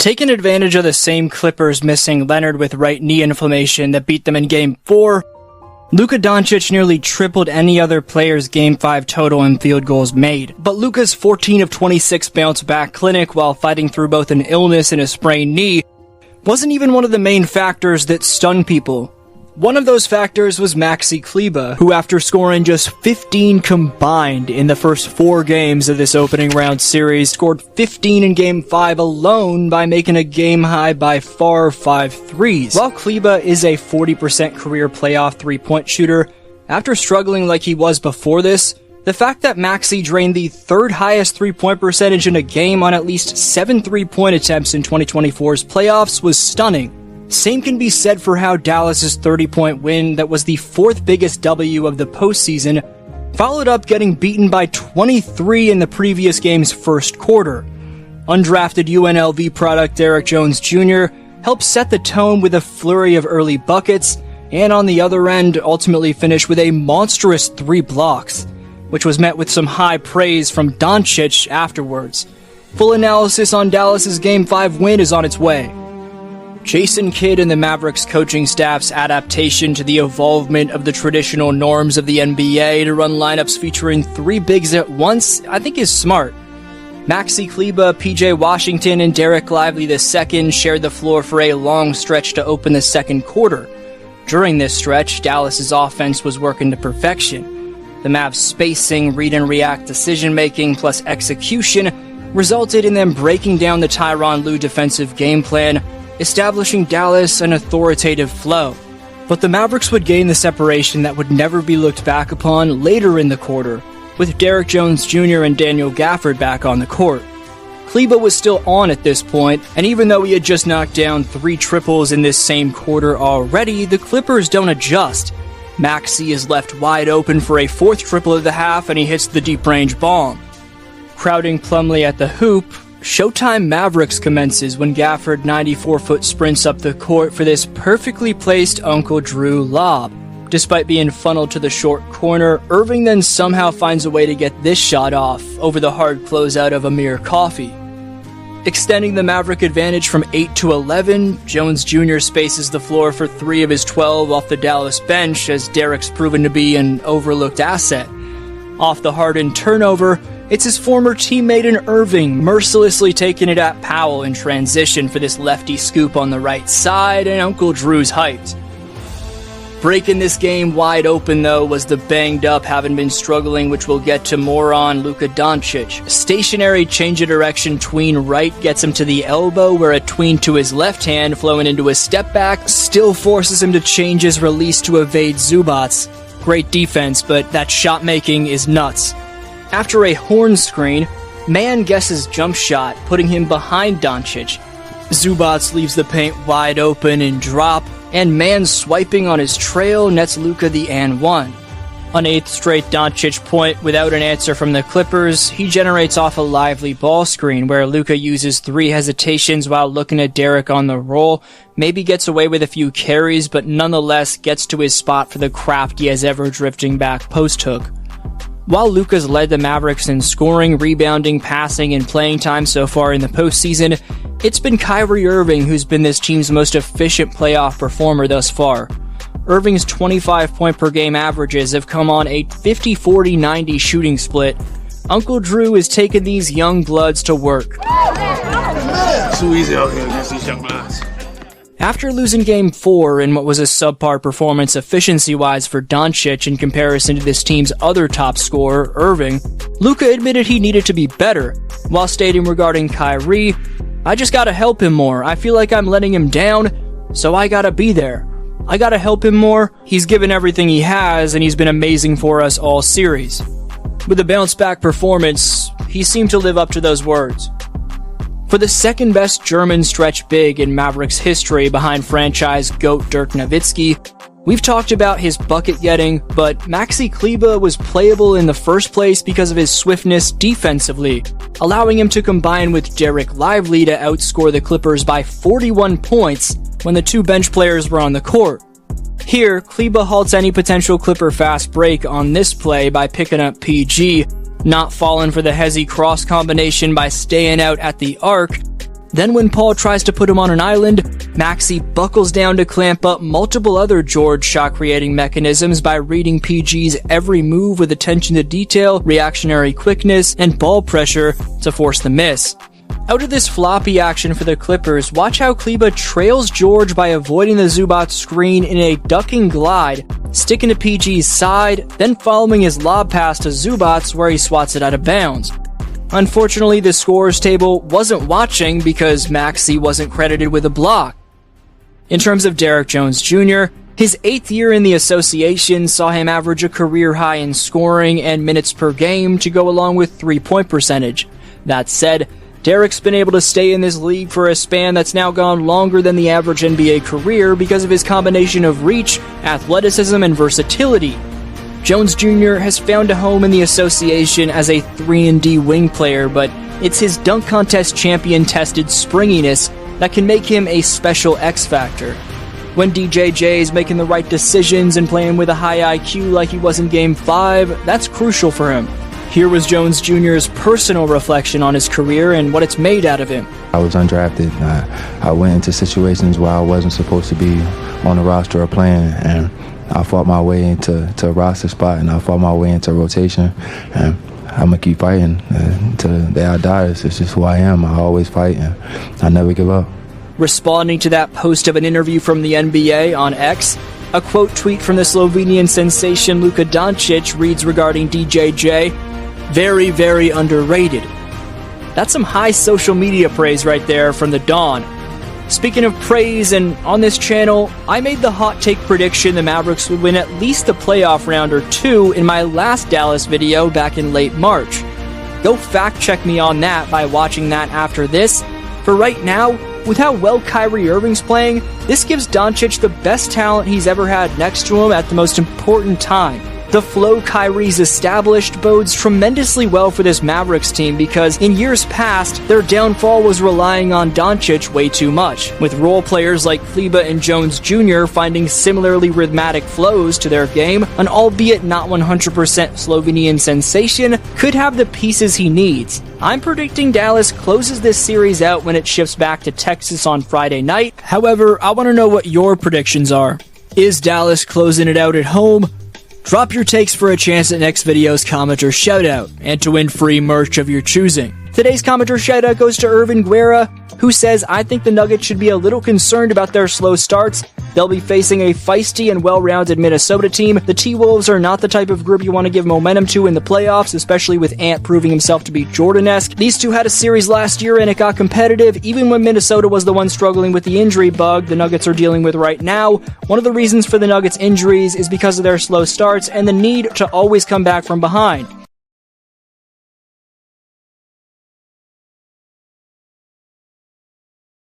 Taking advantage of the same Clippers missing Leonard with right knee inflammation that beat them in Game 4, Luka Doncic nearly tripled any other player's Game 5 total in field goals made. But Luka's 14 of 26 bounce-back clinic while fighting through both an illness and a sprained knee wasn't even one of the main factors that stunned people. One of those factors was Maxi Kleber, who after scoring just 15 combined in the first 4 games of this opening round series, scored 15 in Game 5 alone by making a game-high by far 5 threes. While Kleber is a 40% career playoff three-point shooter, after struggling like he was before this, the fact that Maxi drained the 3rd highest three-point percentage in a game on at least 7 three-point attempts in 2024's playoffs was stunning. Same can be said for how Dallas's 30-point win that was the 4th biggest W of the postseason followed up getting beaten by 23 in the previous game's first quarter. Undrafted UNLV product Derrick Jones Jr. helped set the tone with a flurry of early buckets, and on the other end ultimately finished with a monstrous 3 blocks, which was met with some high praise from Doncic afterwards. Full analysis on Dallas's Game 5 win is on its way. Jason Kidd and the Mavericks coaching staff's adaptation to the evolvement of the traditional norms of the NBA to run lineups featuring 3 bigs at once, I think is smart. Maxi Kleber, PJ Washington, and Derek Lively II shared the floor for a long stretch to open the second quarter. During this stretch, Dallas's offense was working to perfection. The Mavs' spacing, read-and-react decision-making, plus execution resulted in them breaking down the Tyronn Lue defensive game plan, establishing Dallas an authoritative flow. But the Mavericks would gain the separation that would never be looked back upon later in the quarter, with Derrick Jones Jr. and Daniel Gafford back on the court. Kleber was still on at this point, and even though he had just knocked down 3 triples in this same quarter already, the Clippers don't adjust. Maxi is left wide open for a 4th triple of the half, and he hits the deep-range bomb. Crowding Plumlee at the hoop, Showtime Mavericks commences when Gafford 94-foot sprints up the court for this perfectly placed Uncle Drew lob. Despite being funneled to the short corner, Irving then somehow finds a way to get this shot off over the hard closeout of Amir Coffey. Extending the Maverick advantage from 8 to 11, Jones Jr. spaces the floor for 3 of his 12 off the Dallas bench as Derrick's proven to be an overlooked asset. Off the Harden turnover, it's his former teammate in Irving mercilessly taking it at Powell in transition for this lefty scoop on the right side, and Uncle Drew's hyped. Breaking this game wide open, though, was the banged-up, having been struggling, which we'll get to more on, Luka Doncic. A stationary change of direction tween right gets him to the elbow, where a tween to his left hand, flowing into a step back, still forces him to change his release to evade Zubats. Great defense, but that shot-making is nuts. After a horn screen, Man guesses jump shot, putting him behind Doncic. Zubats leaves the paint wide open and drop, and Man swiping on his trail nets Luka the and one. On 8th straight Doncic point without an answer from the Clippers, he generates off a lively ball screen where Luka uses 3 hesitations while looking at Derrick on the roll, maybe gets away with a few carries, but nonetheless gets to his spot for the crafty as ever drifting back post hook. While Luka's led the Mavericks in scoring, rebounding, passing, and playing time so far in the postseason, it's been Kyrie Irving who's been this team's most efficient playoff performer thus far. Irving's 25-point-per-game averages have come on a 50-40-90 shooting split. Uncle Drew is taking these young bloods to work. Too easy out here against these young guys. After losing Game 4 in what was a subpar performance efficiency-wise for Doncic in comparison to this team's other top scorer, Irving, Luka admitted he needed to be better, while stating regarding Kyrie, "I just gotta help him more. I feel like I'm letting him down, so I gotta be there. I gotta help him more. He's given everything he has, and he's been amazing for us all series." With a bounce-back performance, he seemed to live up to those words. For the second-best German stretch big in Mavericks history behind franchise GOAT Dirk Nowitzki, we've talked about his bucket-getting, but Maxi Kleber was playable in the first place because of his swiftness defensively, allowing him to combine with Derek Lively to outscore the Clippers by 41 points when the 2 bench players were on the court. Here, Kleber halts any potential Clipper fast break on this play by picking up PG, not falling for the Hezzy cross combination by staying out at the arc, Then when Paul tries to put him on an island, Maxey buckles down to clamp up multiple other George shot-creating mechanisms by reading PG's every move with attention to detail, reactionary quickness, and ball pressure to force the miss. Out of this floppy action for the Clippers, watch how Kleber trails George by avoiding the Zubac screen in a ducking glide, sticking to PG's side, then following his lob pass to Zubac where he swats it out of bounds. Unfortunately, the scorers table wasn't watching because Maxey wasn't credited with a block. In terms of Derrick Jones Jr., his 8th year in the association saw him average a career high in scoring and minutes per game to go along with three-point percentage. That said, Derrick's been able to stay in this league for a span that's now gone longer than the average NBA career because of his combination of reach, athleticism, and versatility. Jones Jr. has found a home in the association as a 3-and-D wing player, but it's his dunk contest champion-tested springiness that can make him a special X-factor. When DJJ is making the right decisions and playing with a high IQ like he was in Game 5, that's crucial for him. Here was Jones Jr.'s personal reflection on his career and what it's made out of him. I was undrafted. I went into situations where I wasn't supposed to be on the roster or playing, and I fought my way into a roster spot, and I fought my way into rotation, and I'm going to keep fighting until the day I die. It's just who I am. I always fight, and I never give up. Responding to that post of an interview from the NBA on X, a quote tweet from the Slovenian sensation Luka Doncic reads regarding DJJ, "Very, very underrated." That's some high social media praise right there from the Dawn. Speaking of praise, and on this channel, I made the hot take prediction the Mavericks would win at least a playoff round or two in my last Dallas video back in late March. Go fact check me on that by watching that after this. For right now, with how well Kyrie Irving's playing, this gives Doncic the best talent he's ever had next to him at the most important time. The flow Kyrie's established bodes tremendously well for this Mavericks team because in years past, their downfall was relying on Doncic way too much, with role players like Kleber and Jones Jr. finding similarly rhythmic flows to their game. An albeit not 100% Slovenian sensation could have the pieces he needs. I'm predicting Dallas closes this series out when it shifts back to Texas on Friday night. However, I want to know what your predictions are. Is Dallas closing it out at home? Drop your takes for a chance at next video's commenter shoutout, and to win free merch of your choosing. Today's commenter shoutout goes to Irvin Guerra, who says, "I think the Nuggets should be a little concerned about their slow starts. They'll be facing a feisty and well-rounded Minnesota team. The T-Wolves are not the type of group you want to give momentum to in the playoffs, especially with Ant proving himself to be Jordan-esque. These two had a series last year and it got competitive, even when Minnesota was the one struggling with the injury bug the Nuggets are dealing with right now. One of the reasons for the Nuggets' injuries is because of their slow starts and the need to always come back from behind.